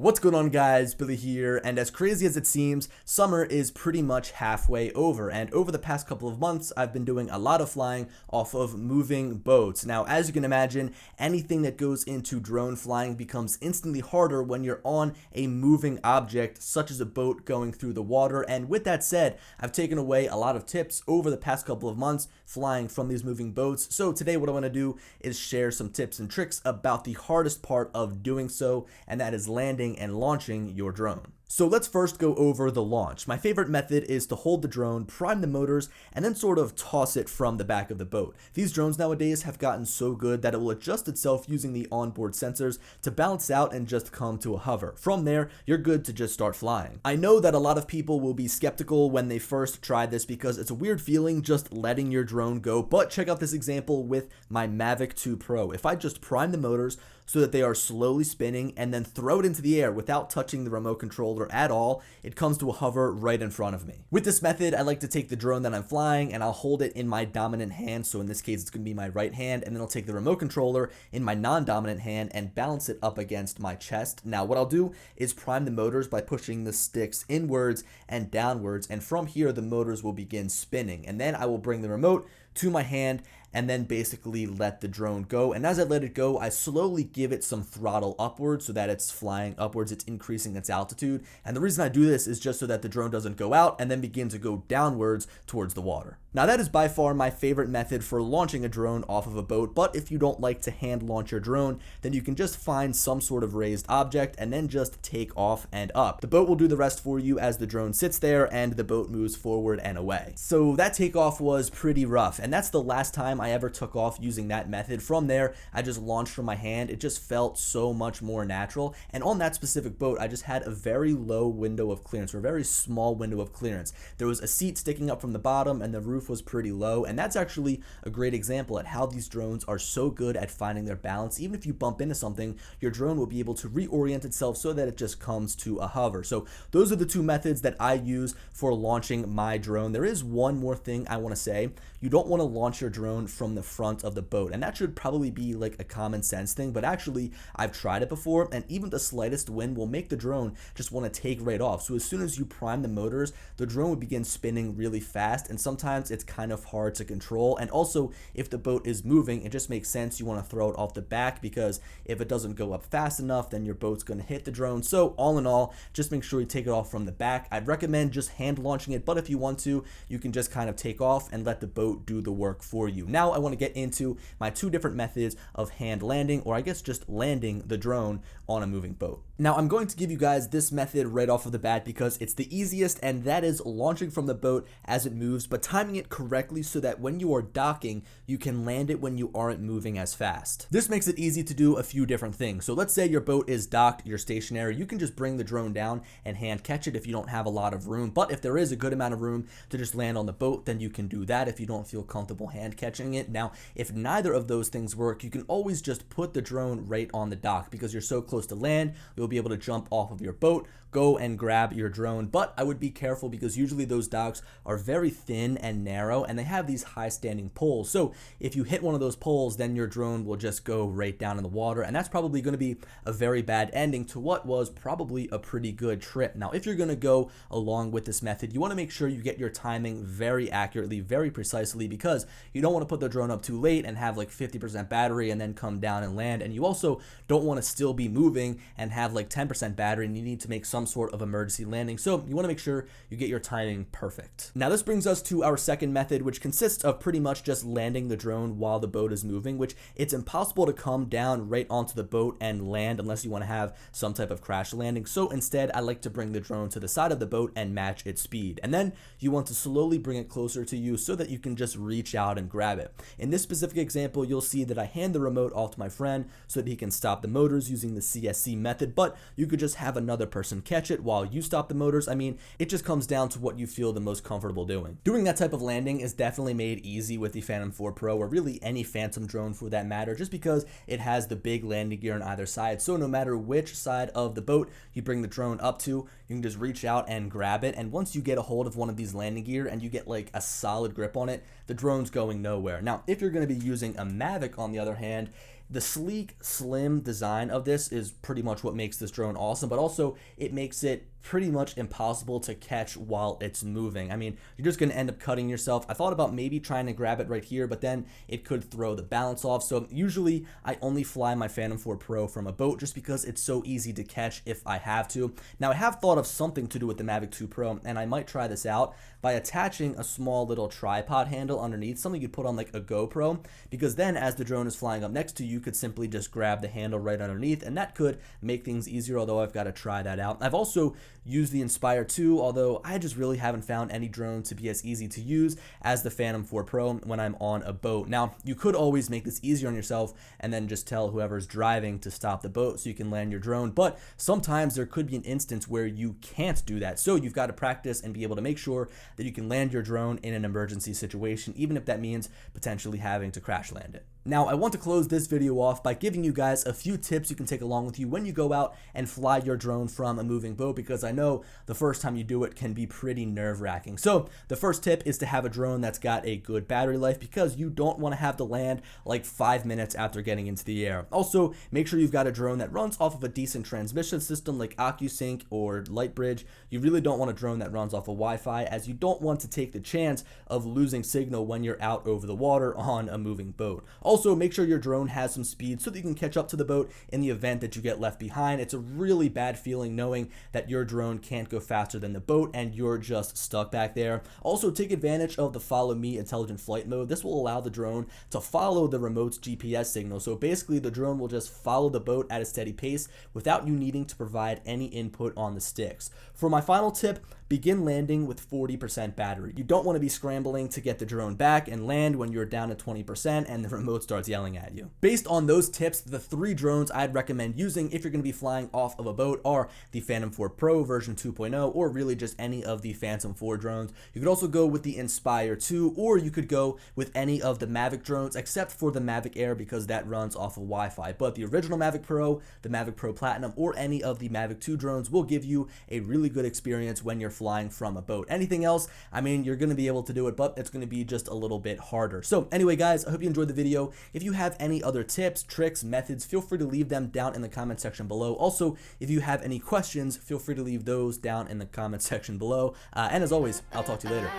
What's going on, guys? Billy here, and as crazy as it seems, summer is pretty much halfway over, and over the past couple of months, I've been doing a lot of flying off of moving boats. Now, as you can imagine, anything that goes into drone flying becomes instantly harder when you're on a moving object, such as a boat going through the water, and with that said, I've taken away a lot of tips over the past couple of months flying from these moving boats. So today what I want to do is share some tips and tricks about the hardest part of doing so, and that is landing and launching your drone. So let's first go over the launch. My favorite method is to hold the drone, prime the motors, and then sort of toss it from the back of the boat. These drones nowadays have gotten so good that it will adjust itself using the onboard sensors to balance out and just come to a hover. From there, you're good to just start flying. I know that a lot of people will be skeptical when they first try this because it's a weird feeling just letting your drone go, but check out this example with my Mavic 2 Pro. If I just prime the motors so that they are slowly spinning and then throw it into the air without touching the remote controller at all, it comes to a hover right in front of me. With this method, I like to take the drone that I'm flying and I'll hold it in my dominant hand. So in this case, it's going to be my right hand, and then I'll take the remote controller in my non-dominant hand and balance it up against my chest. Now, what I'll do is prime the motors by pushing the sticks inwards and downwards, and from here, the motors will begin spinning, and then I will bring the remote to my hand and then basically let the drone go. And as I let it go, I slowly give it some throttle upwards so that it's flying upwards, it's increasing its altitude. And the reason I do this is just so that the drone doesn't go out and then begin to go downwards towards the water. Now, that is by far my favorite method for launching a drone off of a boat, but if you don't like to hand launch your drone, then you can just find some sort of raised object and then just take off and up. The boat will do the rest for you as the drone sits there and the boat moves forward and away. So that takeoff was pretty rough, and that's the last time I ever took off using that method. From there, I just launched from my hand. It just felt so much more natural, and on that specific boat, I just had a very low window of clearance, or a very small window of clearance. There was a seat sticking up from the bottom and the roof was pretty low, and that's actually a great example at how these drones are so good at finding their balance. Even if you bump into something, your drone will be able to reorient itself so that it just comes to a hover. So those are the two methods that I use for launching my drone. There is one more thing I want to say. You don't want to launch your drone from the front of the boat, and that should probably be like a common sense thing, but actually I've tried it before, and even the slightest wind will make the drone just want to take right off. So as soon as you prime the motors, the drone would begin spinning really fast, and sometimes it's kind of hard to control. And also, if the boat is moving, it just makes sense you want to throw it off the back, because if it doesn't go up fast enough, then your boat's going to hit the drone. So all in all, just make sure you take it off from the back. I'd recommend just hand launching it, but if you want to, you can just kind of take off and let the boat do the work for you. Now I want to get into my two different methods of hand landing, or I guess just landing the drone on a moving boat. Now I'm going to give you guys this method right off of the bat because it's the easiest, and that is launching from the boat as it moves, but timing it correctly so that when you are docking, you can land it when you aren't moving as fast. This makes it easy to do a few different things. So let's say your boat is docked, you're stationary, you can just bring the drone down and hand catch it if you don't have a lot of room. But if there is a good amount of room to just land on the boat, then you can do that if you don't feel comfortable hand catching it. Now, if neither of those things work, you can always just put the drone right on the dock. Because you're so close to land, you'll be able to jump off of your boat, go and grab your drone. But I would be careful because usually those docks are very thin and narrow, and they have these high standing poles. So if you hit one of those poles, then your drone will just go right down in the water, and that's probably going to be a very bad ending to what was probably a pretty good trip. Now, if you're going to go along with this method, you want to make sure you get your timing very accurately, very precisely, because you don't want to put the drone up too late and have like 50% battery and then come down and land. And you also don't want to still be moving and have like 10% battery and you need to make some sort of emergency landing. So you want to make sure you get your timing perfect. Now this brings us to our second method, which consists of pretty much just landing the drone while the boat is moving, which it's impossible to come down right onto the boat and land unless you want to have some type of crash landing. So instead, I like to bring the drone to the side of the boat and match its speed. And then you want to slowly bring it closer to you so that you can just reach out and grab it. In this specific example, you'll see that I hand the remote off to my friend so that he can stop the motors using the CSC method, but you could just have another person catch it while you stop the motors. I mean, it just comes down to what you feel the most comfortable doing. Doing that type of landing is definitely made easy with the Phantom 4 Pro, or really any Phantom drone for that matter, just because it has the big landing gear on either side. So no matter which side of the boat you bring the drone up to, you can just reach out and grab it. And once you get a hold of one of these landing gear and you get like a solid grip on it, the drone's going nowhere. Now, if you're going to be using a Mavic, on the other hand, The sleek, slim design of this is pretty much what makes this drone awesome, but also it makes it pretty much impossible to catch while it's moving. I mean, you're just going to end up cutting yourself. I thought about maybe trying to grab it right here, but then it could throw the balance off. So usually I only fly my Phantom 4 Pro from a boat just because it's so easy to catch if I have to. Now I have thought of something to do with the Mavic 2 Pro, and I might try this out by attaching a small little tripod handle underneath, something you'd put on like a GoPro, because then as the drone is flying up next to you, you could simply just grab the handle right underneath, and that could make things easier, although I've got to try that out. I've also used the Inspire 2, although I just really haven't found any drone to be as easy to use as the Phantom 4 Pro when I'm on a boat. Now, you could always make this easier on yourself and then just tell whoever's driving to stop the boat so you can land your drone, but sometimes there could be an instance where you can't do that. So you've got to practice and be able to make sure that you can land your drone in an emergency situation, even if that means potentially having to crash land it. Now, I want to close this video off by giving you guys a few tips you can take along with you when you go out and fly your drone from a moving boat, because I know the first time you do it can be pretty nerve-wracking. So the first tip is to have a drone that's got a good battery life, because you don't want to have to land like 5 minutes after getting into the air. Also, make sure you've got a drone that runs off of a decent transmission system like OcuSync or Lightbridge. You really don't want a drone that runs off of Wi-Fi, as you don't want to take the chance of losing signal when you're out over the water on a moving boat. Also, make sure your drone has some speed so that you can catch up to the boat in the event that you get left behind. It's a really bad feeling knowing that your drone can't go faster than the boat and you're just stuck back there. Also, take advantage of the Follow Me intelligent flight mode. This will allow the drone to follow the remote's GPS signal. So basically, the drone will just follow the boat at a steady pace without you needing to provide any input on the sticks. For my final tip, begin landing with 40% battery. You don't want to be scrambling to get the drone back and land when you're down to 20% and the remote starts yelling at you. Based on those tips, the 3 drones I'd recommend using if you're going to be flying off of a boat are the Phantom 4 Pro version 2.0, or really just any of the Phantom 4 drones. You could also go with the Inspire 2, or you could go with any of the Mavic drones except for the Mavic Air, because that runs off of Wi-Fi. But the original Mavic Pro, the Mavic Pro Platinum, or any of the Mavic 2 drones will give you a really good experience when you're flying from a boat. Anything else, I mean, you're going to be able to do it, but it's going to be just a little bit harder. So anyway, guys, I hope you enjoyed the video. If you have any other tips, tricks, methods, feel free to leave them down in the comment section below. Also, if you have any questions, feel free to leave those down in the comment section below. And as always, I'll talk to you later.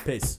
Peace.